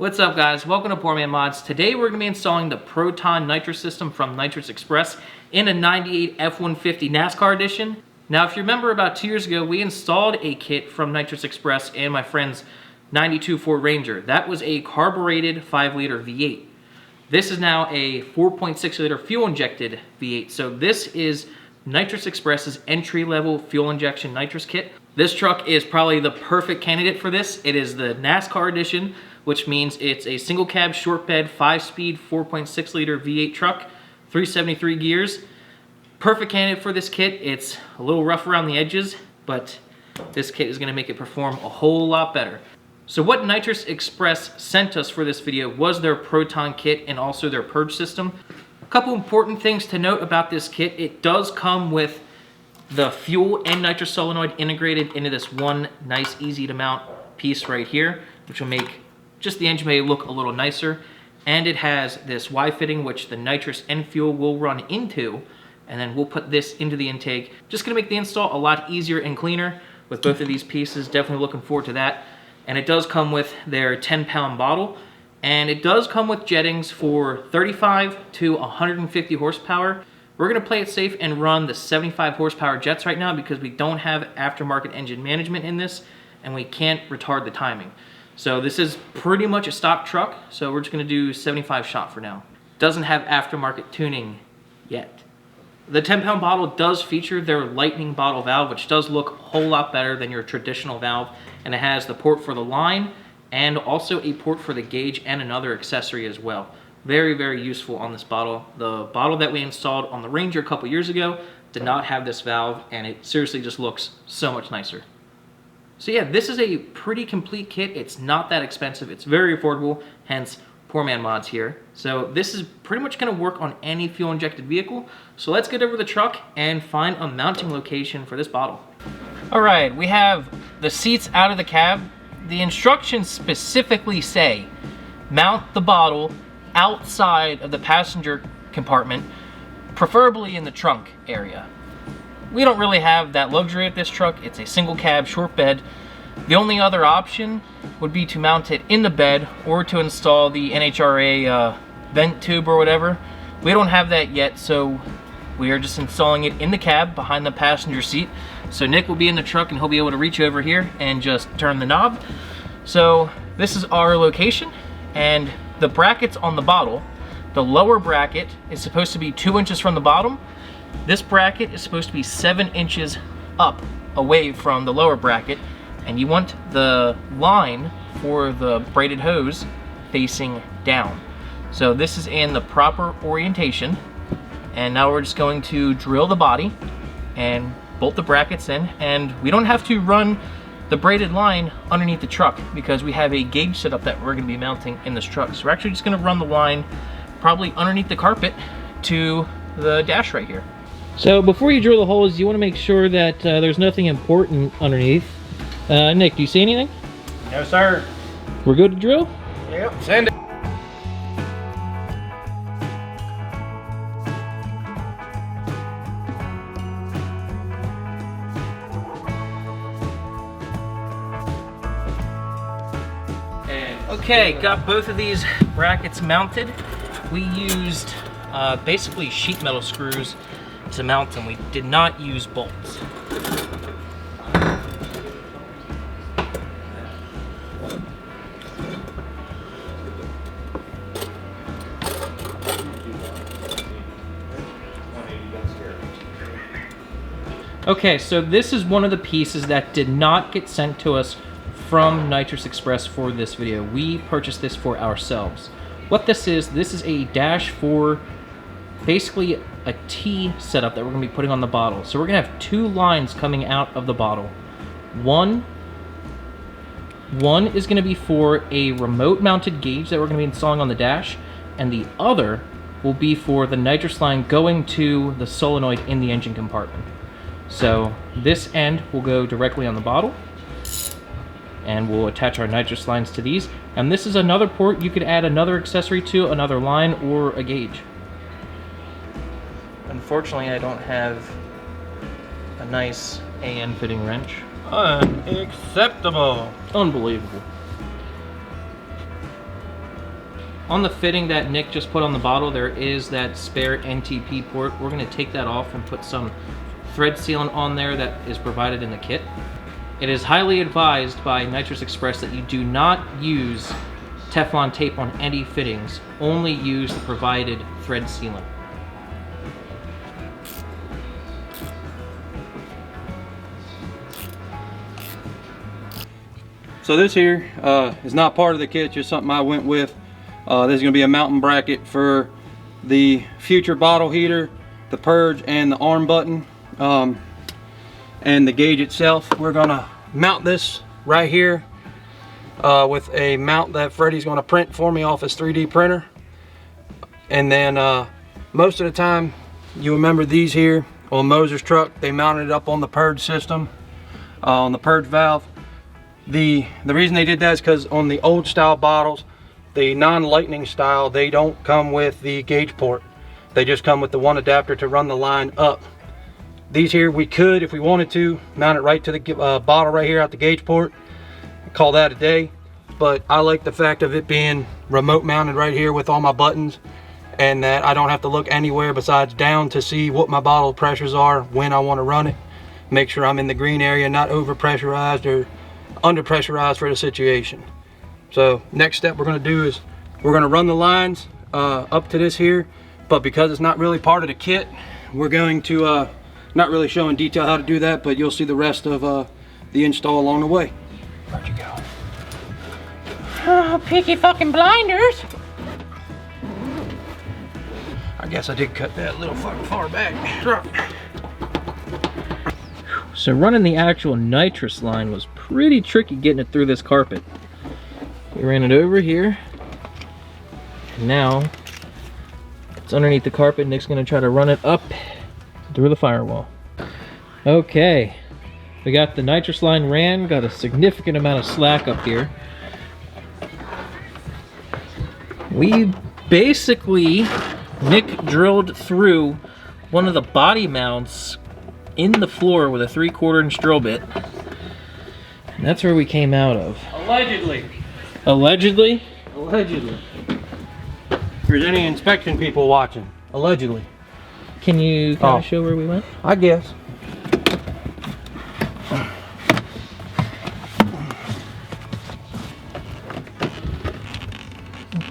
What's up guys, welcome to Poor Man Mods. Today we're going to be installing the Proton Nitrous system from Nitrous Express in a 98 F150 NASCAR edition. Now if you remember about 2 years ago, we installed a kit from Nitrous Express and my friend's 92 Ford Ranger. That was a carbureted 5-liter V8. This is now a 4.6-liter fuel-injected V8. So this is Nitrous Express's entry-level fuel injection nitrous kit. This truck is probably the perfect candidate for this. It is the NASCAR edition, which means it's a single cab, short bed, 5-speed, 4.6-liter V8 truck, 373 gears. Perfect candidate for this kit. It's a little rough around the edges, but this kit is gonna make it perform a whole lot better. So what Nitrous Express sent us for this video was their Proton kit and also their Purge system. A couple important things to note about this kit. It does come with the fuel and nitrous solenoid integrated into this one nice, easy to mount piece right here, which will make just the engine bay look a little nicer. And it has this Y fitting, which the nitrous and fuel will run into, and then we'll put this into the intake. Just gonna make the install a lot easier and cleaner with both of these pieces. Definitely looking forward to that. And it does come with their 10-pound bottle, and it does come with jettings for 35 to 150 horsepower. We're gonna play it safe and run the 75 horsepower jets right now because we don't have aftermarket engine management in this, and we can't retard the timing. So this is pretty much a stock truck, so we're just gonna do 75 shot for now. Doesn't have aftermarket tuning yet. The 10-pound bottle does feature their lightning bottle valve, which does look a whole lot better than your traditional valve, and it has the port for the line and also a port for the gauge and another accessory as well. Very, very useful on this bottle. The bottle that we installed on the Ranger a couple years ago did not have this valve, and it seriously just looks so much nicer. So yeah, this is a pretty complete kit. It's not that expensive. It's very affordable, hence Poor Man Mods here. So this is pretty much gonna work on any fuel-injected vehicle. So let's get over the truck and find a mounting location for this bottle. All right, we have the seats out of the cab. The instructions specifically say, mount the bottle outside of the passenger compartment, preferably in the trunk area. We don't really have that luxury at this truck. It's a single cab, short bed. The only other option would be to mount it in the bed or to install the NHRA vent tube or whatever. We don't have that yet, so we are just installing it in the cab behind the passenger seat. So Nick will be in the truck and he'll be able to reach over here and just turn the knob. So this is our location, and the brackets on the bottle, the lower bracket is supposed to be 2 inches from the bottom. This bracket is supposed to be 7 inches up away from the lower bracket, and you want the line for the braided hose facing down. So this is in the proper orientation, and now we're just going to drill the body and bolt the brackets in, and we don't have to run the braided line underneath the truck because we have a gauge setup that we're going to be mounting in this truck. So we're actually just going to run the line probably underneath the carpet to the dash right here. So before you drill the holes, you want to make sure that there's nothing important underneath. Nick, do you see anything? No, sir. We're good to drill? Yep, send it. Okay, got both of these brackets mounted. We used basically sheet metal screws to mount them. We did not use bolts. Okay, so this is one of the pieces that did not get sent to us from Nitrous Express for this video. We purchased this for ourselves. What this is a dash for basically a T setup that we're gonna be putting on the bottle. So we're gonna have 2 lines coming out of the bottle. One is gonna be for a remote mounted gauge that we're gonna be installing on the dash, and the other will be for the nitrous line going to the solenoid in the engine compartment. So this end will go directly on the bottle, and we'll attach our nitrous lines to these. And this is another port you could add another accessory to, another line or a gauge. Unfortunately, I don't have a nice AN fitting wrench. Unacceptable. Unbelievable. On the fitting that Nick just put on the bottle, there is that spare NTP port. We're gonna take that off and put some thread sealant on there that is provided in the kit. It is highly advised by Nitrous Express that you do not use Teflon tape on any fittings. Only use the provided thread sealant. So this here is not part of the kit, just something I went with. This is going to be a mounting bracket for the future bottle heater, the Purge, and the arm button, and the gauge itself. We're going to mount this right here with a mount that Freddy's going to print for me off his 3D printer. And then most of the time, you remember these here on Moser's truck, they mounted it up on the Purge system, on the Purge valve. The reason they did that is because on the old style bottles, the non-lightning style, they don't come with the gauge port. They just come with the one adapter to run the line up. These here, we could, if we wanted to, mount it right to the bottle right here at the gauge port. Call that a day. But I like the fact of it being remote mounted right here with all my buttons, and that I don't have to look anywhere besides down to see what my bottle pressures are when I want to run it. Make sure I'm in the green area, not over pressurized or under pressurized for the situation. So next step we're going to do is we're going to run the lines up to this here, but because it's not really part of the kit, we're going to not really show in detail how to do that, but you'll see the rest of the install along the way. Where'd you go? Oh, picky fucking blinders. I guess I did cut that a little fucking far back. So running the actual nitrous line was pretty tricky getting it through this carpet. We ran it over here, and now it's underneath the carpet. Nick's gonna try to run it up through the firewall. Okay, we got the nitrous line ran, got a significant amount of slack up here. We basically, Nick drilled through one of the body mounts in the floor with a 3/4 inch drill bit. And that's where we came out of. Allegedly. Allegedly? Allegedly. If there's any inspection people watching, allegedly. Can you kind of show where we went? I guess.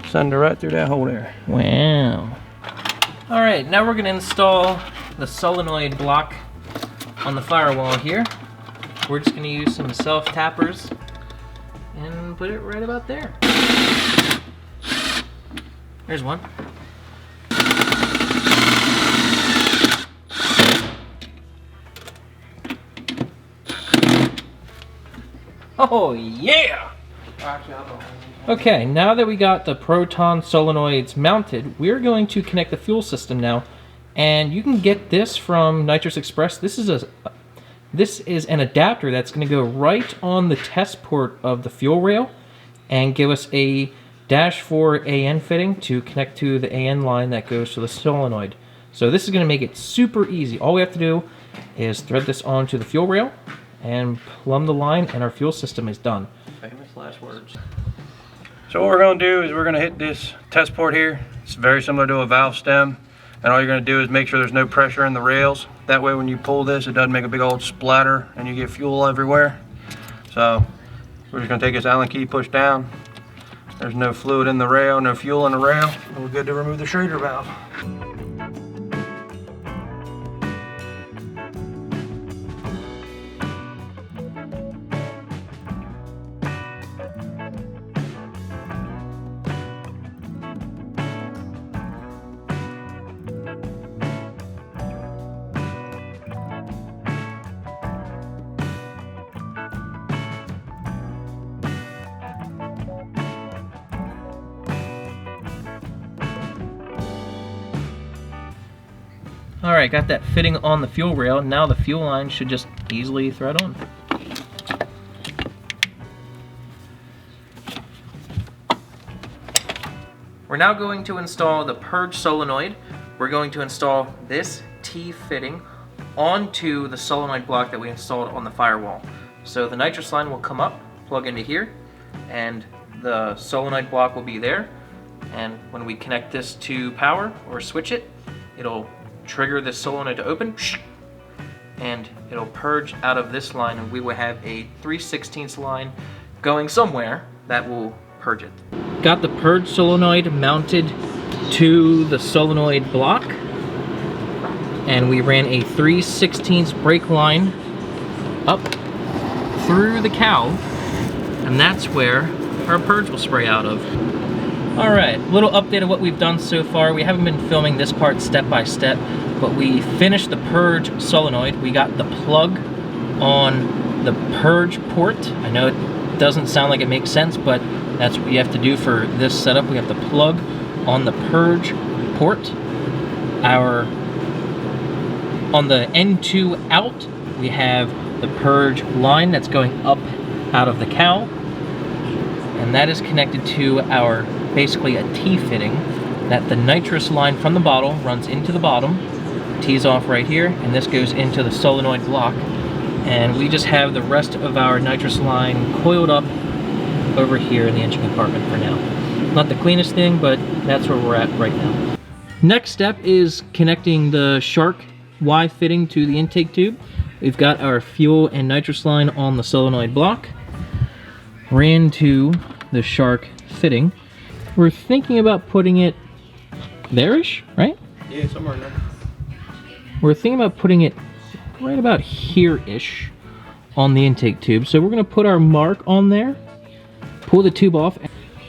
Send her right through that hole there. Wow. All right, now we're gonna install the solenoid block on the firewall here. We're just gonna use some self-tappers and put it right about there. There's one. Oh yeah! Okay, now that we got the proton solenoids mounted, we're going to connect the fuel system now. And you can get this from Nitrous Express. This is an adapter that's going to go right on the test port of the fuel rail and give us a -4 AN fitting to connect to the AN line that goes to the solenoid. So this is going to make it super easy. All we have to do is thread this onto the fuel rail and plumb the line, and our fuel system is done. Famous last words. So what we're going to do is we're going to hit this test port here. It's very similar to a valve stem. And all you're going to do is make sure there's no pressure in the rails. That way when you pull this, it doesn't make a big old splatter and you get fuel everywhere. So we're just going to take this Allen key, push down. There's no fluid in the rail, no fuel in the rail. And we're good to remove the Schrader valve. Alright, got that fitting on the fuel rail. Now the fuel line should just easily thread on. We're now going to install the Purge solenoid. We're going to install this T fitting onto the solenoid block that we installed on the firewall. So the nitrous line will come up, plug into here, and the solenoid block will be there. And when we connect this to power or switch it, it'll trigger this solenoid to open, and it'll purge out of this line, and we will have a 3/16 line going somewhere that will purge it. Got the purge solenoid mounted to the solenoid block, and we ran a 3/16 brake line up through the cowl, and that's where our purge will spray out of. All right, little update of what we've done so far. We haven't been filming this part step by step, but we finished the purge solenoid. We got the plug on the purge port. I know it doesn't sound like it makes sense, but that's what you have to do for this setup. We have the plug on the purge port. On the N2 out, we have the purge line that's going up out of the cowl, and that is connected to our, basically a T-fitting, that the nitrous line from the bottle runs into the bottom, tees off right here, and this goes into the solenoid block, and we just have the rest of our nitrous line coiled up over here in the engine compartment for now. Not the cleanest thing, but that's where we're at right now. Next step is connecting the SharkY fitting to the intake tube. We've got our fuel and nitrous line on the solenoid block, ran to the Shark fitting. We're thinking about putting it there-ish, right? Yeah, somewhere in there. We're thinking about putting it right about here-ish on the intake tube. So we're gonna put our mark on there, pull the tube off,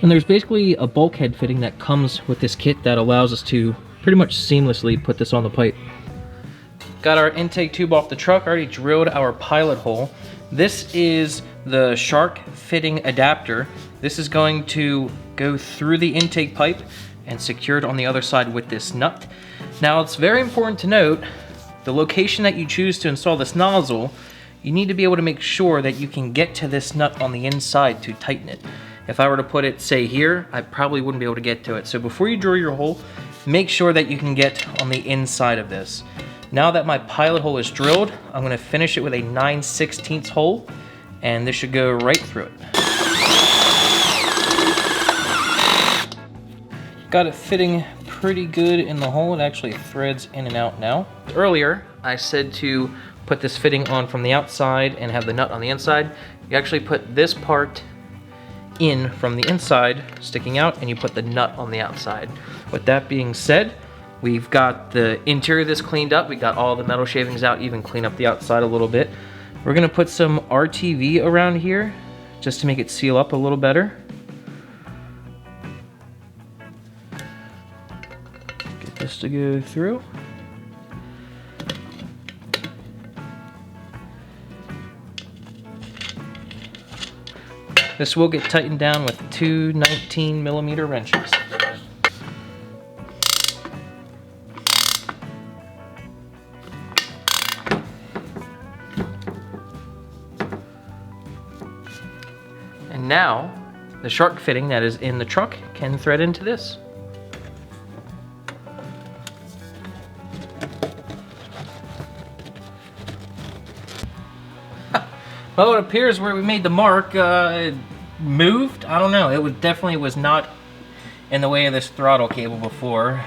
and there's basically a bulkhead fitting that comes with this kit that allows us to pretty much seamlessly put this on the pipe. Got our intake tube off the truck, already drilled our pilot hole. This is the Shark fitting adapter. This is going to go through the intake pipe and secured on the other side with this nut. Now it's very important to note, the location that you choose to install this nozzle, you need to be able to make sure that you can get to this nut on the inside to tighten it. If I were to put it, say here, I probably wouldn't be able to get to it. So before you drill your hole, make sure that you can get on the inside of this. Now that my pilot hole is drilled, I'm gonna finish it with a 9/16 hole, and this should go right through it. Got it fitting pretty good in the hole. It actually threads in and out now. Earlier, I said to put this fitting on from the outside and have the nut on the inside. You actually put this part in from the inside, sticking out, and you put the nut on the outside. With that being said, we've got the interior of this cleaned up. We got all the metal shavings out, even clean up the outside a little bit. We're gonna put some RTV around here just to make it seal up a little better. Get this to go through. This will get tightened down with two 19mm wrenches. And now, the Shark fitting that is in the truck can thread into this. Well, it appears where we made the mark moved. I don't know. It definitely was not in the way of this throttle cable before.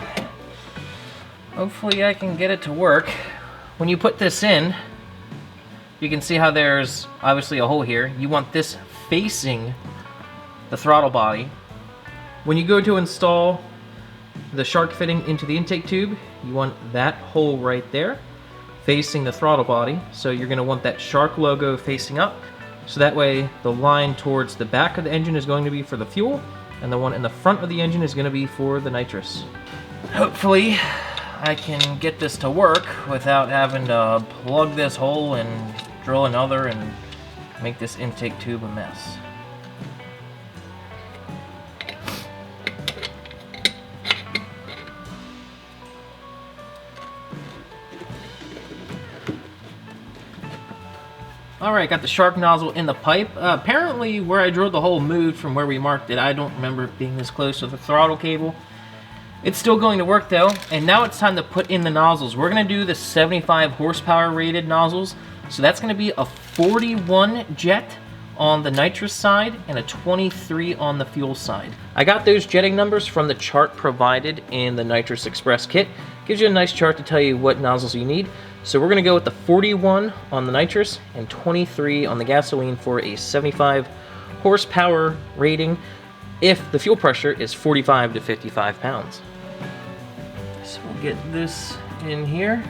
Hopefully I can get it to work. When you put this in, you can see how there's obviously a hole here. You want this facing the throttle body. When you go to install the Shark fitting into the intake tube, you want that hole right there facing the throttle body. So you're gonna want that Shark logo facing up. So that way the line towards the back of the engine is going to be for the fuel, and the one in the front of the engine is gonna be for the nitrous. Hopefully I can get this to work without having to plug this hole and drill another and make this intake tube a mess. Alright, got the Shark nozzle in the pipe. Apparently where I drilled the hole moved from where we marked it. I don't remember it being this close to the throttle cable. It's still going to work though, and now it's time to put in the nozzles. We're going to do the 75 horsepower rated nozzles. So that's going to be a 41 jet on the nitrous side and a 23 on the fuel side. I got those jetting numbers from the chart provided in the Nitrous Express kit. Gives you a nice chart to tell you what nozzles you need. So we're gonna go with the 41 on the nitrous and 23 on the gasoline for a 75 horsepower rating if the fuel pressure is 45 to 55 pounds. So we'll get this in here.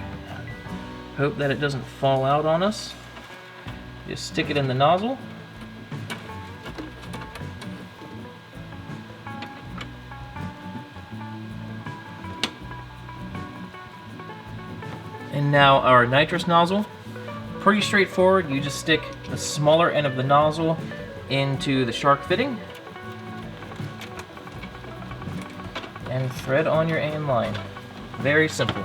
Hope that it doesn't fall out on us. Just stick it in the nozzle. And now our nitrous nozzle. Pretty straightforward. You just stick the smaller end of the nozzle into the shark fitting and thread on your AN line. Very simple.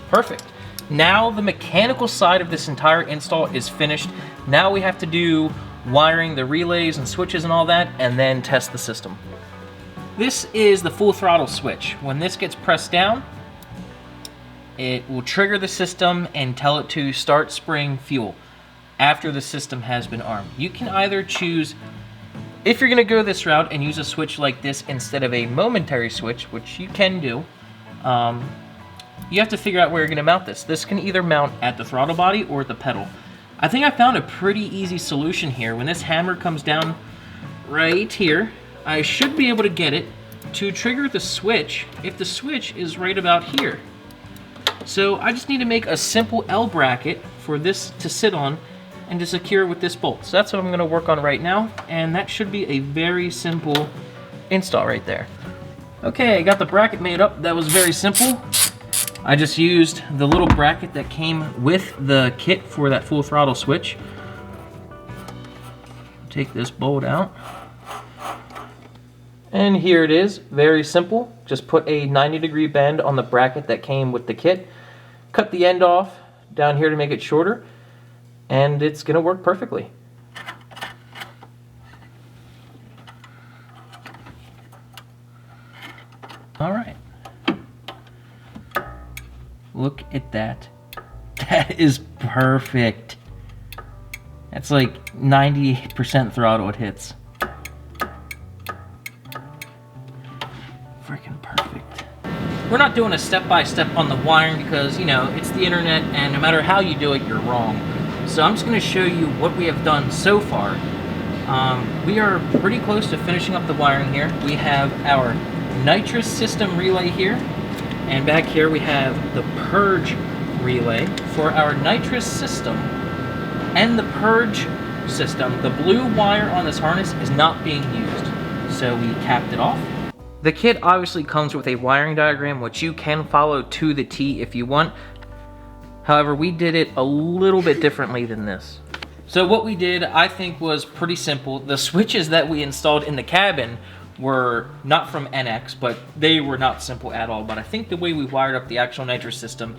Perfect. Now the mechanical side of this entire install is finished. Now we have to do wiring, the relays and switches and all that, and then test the system. This is the full throttle switch. When this gets pressed down, it will trigger the system and tell it to start spraying fuel after the system has been armed. You can either choose, if you're gonna go this route and use a switch like this instead of a momentary switch, which you can do, you have to figure out where you're gonna mount this. This can either mount at the throttle body or at the pedal. I think I found a pretty easy solution here. When this hammer comes down right here, I should be able to get it to trigger the switch if the switch is right about here. So I just need to make a simple L bracket for this to sit on and to secure with this bolt. So that's what I'm gonna work on right now, and that should be a very simple install right there. Okay, I got the bracket made up. That was very simple. I just used the little bracket that came with the kit for that full throttle switch. Take this bolt out. And here it is, very simple. Just put a 90-degree bend on the bracket that came with the kit. Cut the end off down here to make it shorter, and it's gonna work perfectly. All right. Look at that. That is perfect. That's like 98% throttle it hits. Freaking perfect. We're not doing a step-by-step on the wiring because, you know, it's the internet and no matter how you do it, you're wrong. So I'm just going to show you what we have done so far. We are pretty close to finishing up the wiring here. We have our nitrous system relay here, and back here we have the Purge relay. For our nitrous system and the Purge system, the blue wire on this harness is not being used, so we capped it off. The kit obviously comes with a wiring diagram, which you can follow to the T if you want. However, we did it a little bit differently than this. So what we did, I think, was pretty simple. The switches that we installed in the cabin were not from NX, but they were not simple at all. But I think the way we wired up the actual nitrous system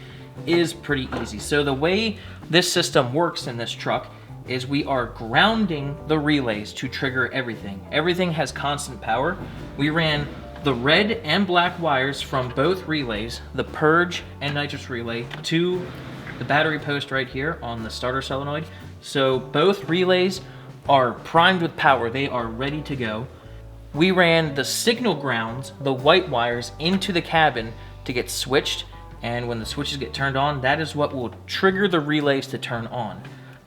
is pretty easy. So the way this system works in this truck is we are grounding the relays to trigger everything. Everything has constant power. We ran the red and black wires from both relays, the Purge and nitrous relay, to the battery post right here on the starter solenoid. So both relays are primed with power. They are ready to go. We ran the signal grounds, the white wires, into the cabin to get switched, and when the switches get turned on, that is what will trigger the relays to turn on.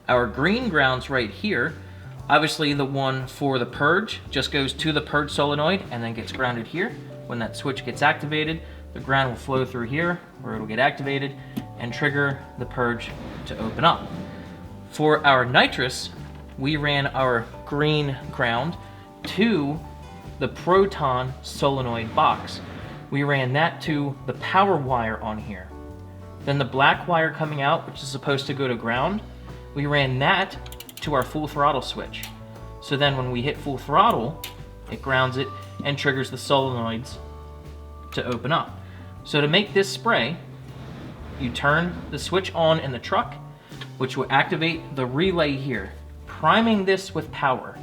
Our green grounds right here, obviously the one for the Purge just goes to the Purge solenoid and then gets grounded here. When that switch gets activated, the ground will flow through here where it'll get activated and trigger the Purge to open up. For our nitrous, we ran our green ground to the Proton solenoid box. We ran that to the power wire on here. Then the black wire coming out, which is supposed to go to ground, we ran that to our full throttle switch. So then when we hit full throttle, it grounds it and triggers the solenoids to open up. So to make this spray, you turn the switch on in the truck, which will activate the relay here, priming this with power.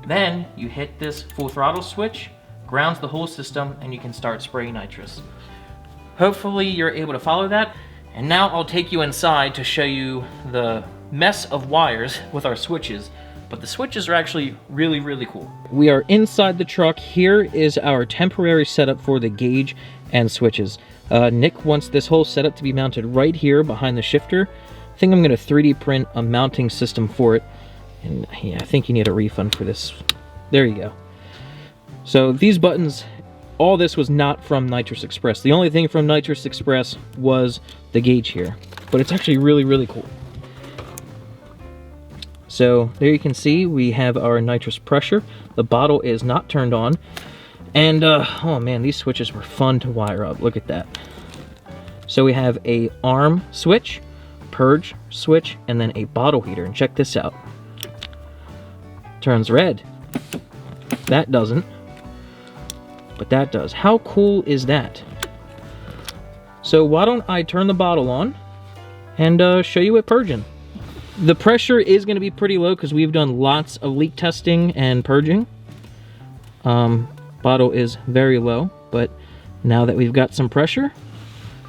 Then you hit this full throttle switch, grounds the whole system, and you can start spraying nitrous. Hopefully you're able to follow that. And now I'll take you inside to show you the mess of wires with our switches. But the switches are actually really, really cool. We are inside the truck. Here is our temporary setup for the gauge and switches. Nick wants this whole setup to be mounted right here behind the shifter. I think I'm gonna 3D print a mounting system for it. And yeah, I think you need a refund for this. There you go. So these buttons, all this was not from Nitrous Express. The only thing from Nitrous Express was the gauge here. But it's actually really, really cool. So there you can see we have our nitrous pressure. The bottle is not turned on. And oh man, these switches were fun to wire up. Look at that. So we have a arm switch, purge switch, and then a bottle heater. And check this out. Turns red. That doesn't. But that does. How cool is that? So why don't I turn the bottle on and show you it purging. The pressure is going to be pretty low because we've done lots of leak testing and purging. Bottle is very low, but now that we've got some pressure,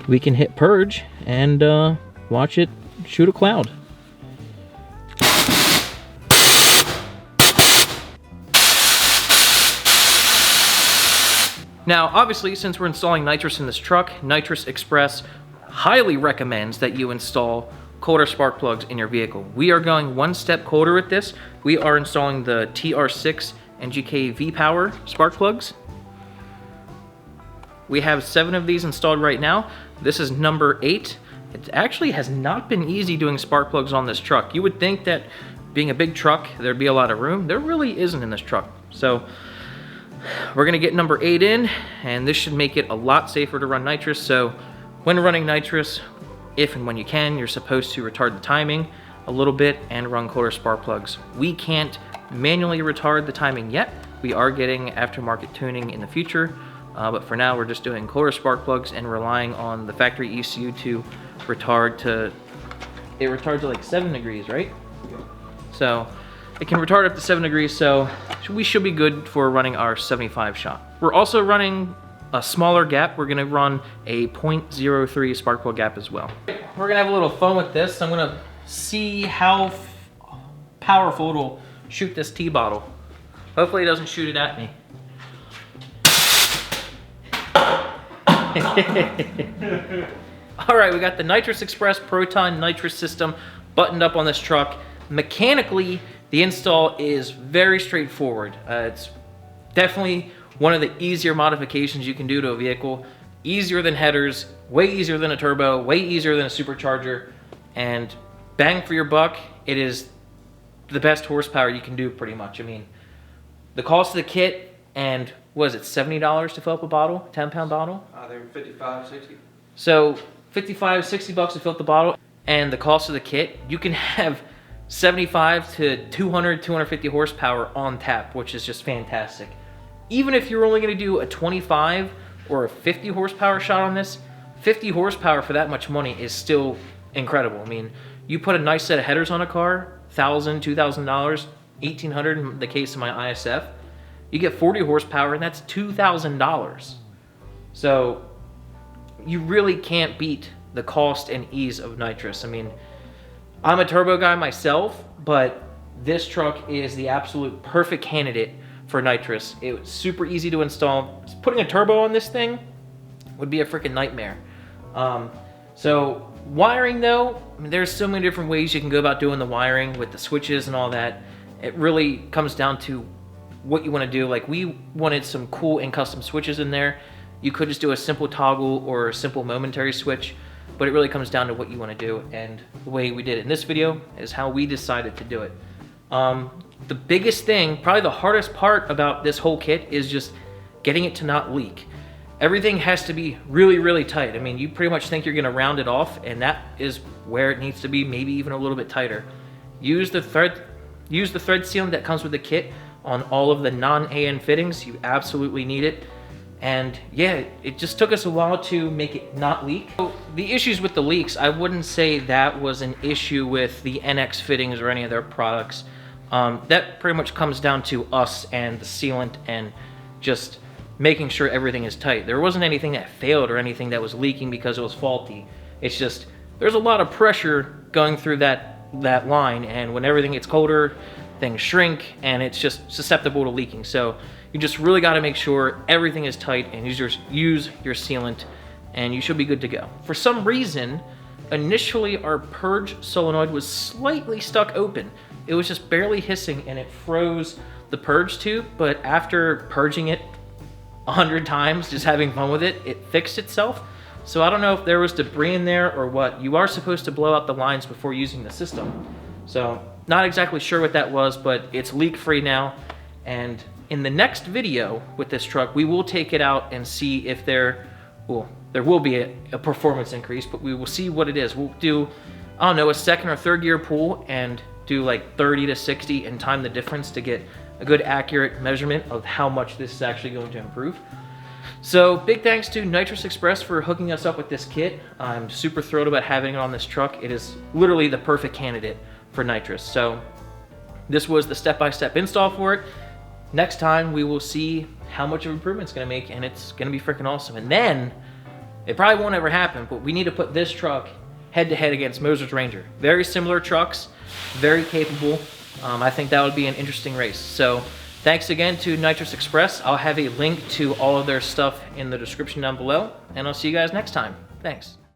we can hit purge and watch it shoot a cloud. Now, obviously, since we're installing nitrous in this truck, Nitrous Express highly recommends that you install colder spark plugs in your vehicle. We are going one step colder with this. We are installing the TR6 NGK V-Power spark plugs. We have 7 of these installed right now. This is number 8. It actually has not been easy doing spark plugs on this truck. You would think that being a big truck, there'd be a lot of room. There really isn't in this truck. So we're gonna get number 8 in, and this should make it a lot safer to run nitrous. So when running nitrous, if and when you can, you're supposed to retard the timing a little bit and run colder spark plugs. We can't manually retard the timing yet. We are getting aftermarket tuning in the future, but for now we're just doing colder spark plugs and relying on the factory ECU to retard to, it retards to like 7 degrees, right? So it can retard up to 7 degrees, so we should be good for running our 75 shot. We're also running a smaller gap. We're gonna run a 0.03 spark plug gap as well. We're gonna have a little fun with this. I'm gonna see how powerful it'll shoot this tea bottle. Hopefully it doesn't shoot it at me. All right, we got the Nitrous Express Proton Nitrous system buttoned up on this truck. Mechanically, the install is very straightforward. It's definitely one of the easier modifications you can do to a vehicle. Easier than headers, way easier than a turbo, way easier than a supercharger, and bang for your buck, it is the best horsepower you can do pretty much. I mean, the cost of the kit, and was it $70 to fill up a bottle, 10-pound bottle? They were 55, 60. So 55, 60 bucks to fill up the bottle, and the cost of the kit, you can have 75 to 200, 250 horsepower on tap, which is just fantastic. Even if you're only gonna do a 25 or a 50 horsepower shot on this, 50 horsepower for that much money is still incredible. I mean, you put a nice set of headers on a car, $1,000, $2,000, $1,800 in the case of my ISF, you get 40 horsepower and that's $2,000. So you really can't beat the cost and ease of nitrous. I mean, I'm a turbo guy myself, but this truck is the absolute perfect candidate for nitrous. It was super easy to install. Putting a turbo on this thing would be a freaking nightmare. So wiring though, I mean, there's so many different ways you can go about doing the wiring with the switches and all that. It really comes down to what you want to do. Like, we wanted some cool and custom switches in there. You could just do a simple toggle or a simple momentary switch, but it really comes down to what you want to do, and the way we did it in this video is how we decided to do it. The biggest thing, probably the hardest part about this whole kit, is just getting it to not leak. Everything has to be really, really tight. I mean, you pretty much think you're gonna round it off, and that is where it needs to be, maybe even a little bit tighter. Use the thread sealant that comes with the kit on all of the non-AN fittings. You absolutely need it. And yeah, it just took us a while to make it not leak. So the issues with the leaks, I wouldn't say that was an issue with the NX fittings or any of their products. That pretty much comes down to us and the sealant and just making sure everything is tight. There wasn't anything that failed or anything that was leaking because it was faulty. It's just there's a lot of pressure going through that line, and when everything gets colder, things shrink and it's just susceptible to leaking. So you just really got to make sure everything is tight and use your sealant, and you should be good to go. For some reason, initially our Purge solenoid was slightly stuck open. It was just barely hissing and it froze the Purge tube, but after purging it 100 times, just having fun with it, it fixed itself. So I don't know if there was debris in there or what. You are supposed to blow out the lines before using the system. So not exactly sure what that was, but it's leak free now. And in the next video with this truck, we will take it out and see if there will be a performance increase, but we will see what it is. We'll do, I don't know, a second or third gear pull and do like 30 to 60 and time the difference to get a good accurate measurement of how much this is actually going to improve. So big thanks to Nitrous Express for hooking us up with this kit. I'm super thrilled about having it on this truck. It is literally the perfect candidate for nitrous. So this was the step-by-step install for it. Next time we will see how much of improvement it's going to make, and it's going to be freaking awesome. And then it probably won't ever happen, but we need to put this truck head-to-head against Moser's Ranger. Very similar trucks, very capable. I think that would be an interesting race. So thanks again to Nitrous Express. I'll have a link to all of their stuff in the description down below, and I'll see you guys next time. Thanks.